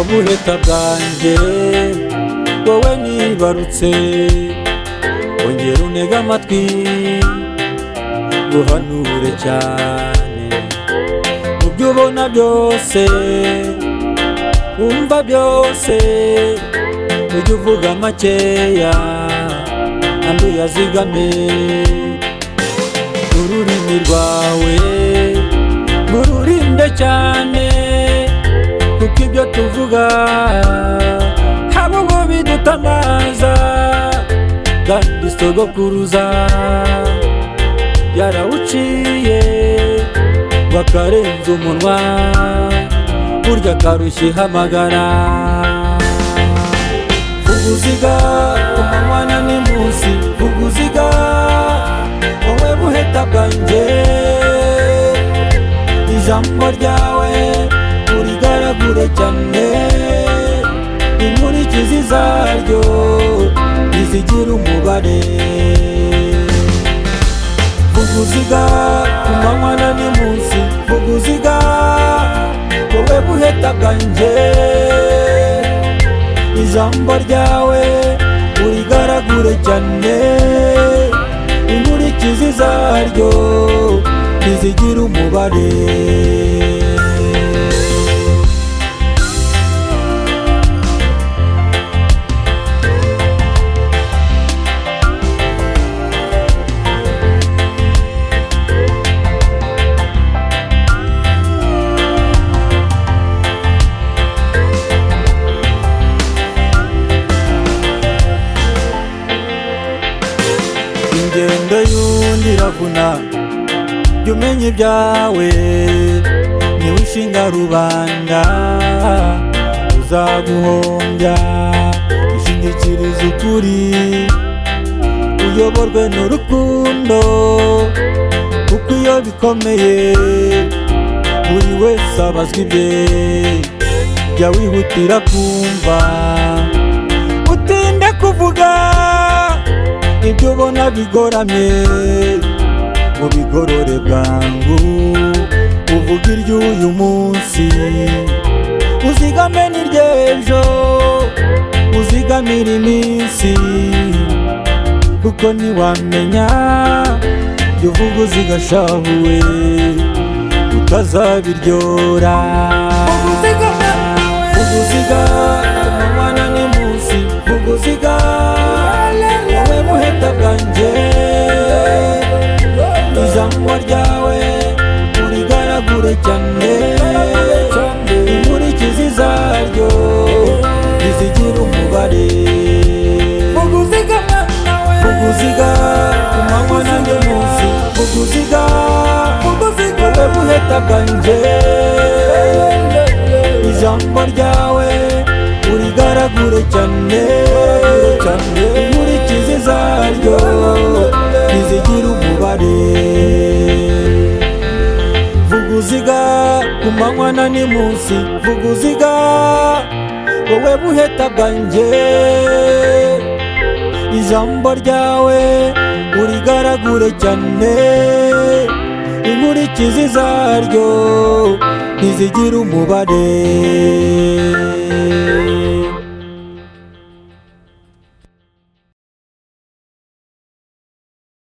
buheta bwanjye wowe nibarutse, ongera unege amatwi guhanure cyane mu byo ubona byose, wumva byose, ujye uvuga makeya andi uyazigame. Ururimi rwawe ngururinde cyane, kuko ibyo tuvuga haba ubwo bidutamaza, kandi sogokuruza yarawuciye ngo akarenza umunwa, burya akarushya ihamagara. Vuga uziga ku manywa na n'imunsi, vuga uziga wowe buheta bwanjye, ijambo ryawe urigaragure cyane, inkurikizi zaryo ntizigira umubare. Vuga uziga ku manywa na n'imunsi, vuga uziga wowe buheta bwanjye, ijambo ryawe urigaragure cyane, inkurikizi zaryo ntizigira umubare. Ingendo y'undi iravuna, jya umenya ibyawe ntiwishinga rubanda, uzaguhombya. Ishingikiriza ukuri, uyoborwe n'urukundo, kuko iyo bikomeye buri wese abazwa ibye. Jya wihutira kumva, utinde kuvuga ibyo ubona bigoramye, ubigorore bwangu, uvuga iry'uyu munsi, uzigame n'iry'ejo, uzigamire iminsi, kuko ntiwamenya jya uvuga uzigashahuwe utazabiryora. Vuga uziga ku manywa na n'imunsi, vuga uziga wowe buheta bwanjye, ijambo ryawe urigaragure cyane, inkurikizi zaryo ntizigira umubare. Vuga uziga ku manywa na n'imunsi, vuga uziga wowe buheta bwanjye, ijambo ryawe urigaragure cyane, inkurikizi zaryo ntizigira umubare. Vuga uziga ku manywa na n'imunsi, vuga uziga wowe buheta bwanjye, ijambo ryawe urigaragure cyane, inkurikizi zaryo ntizigira umubare.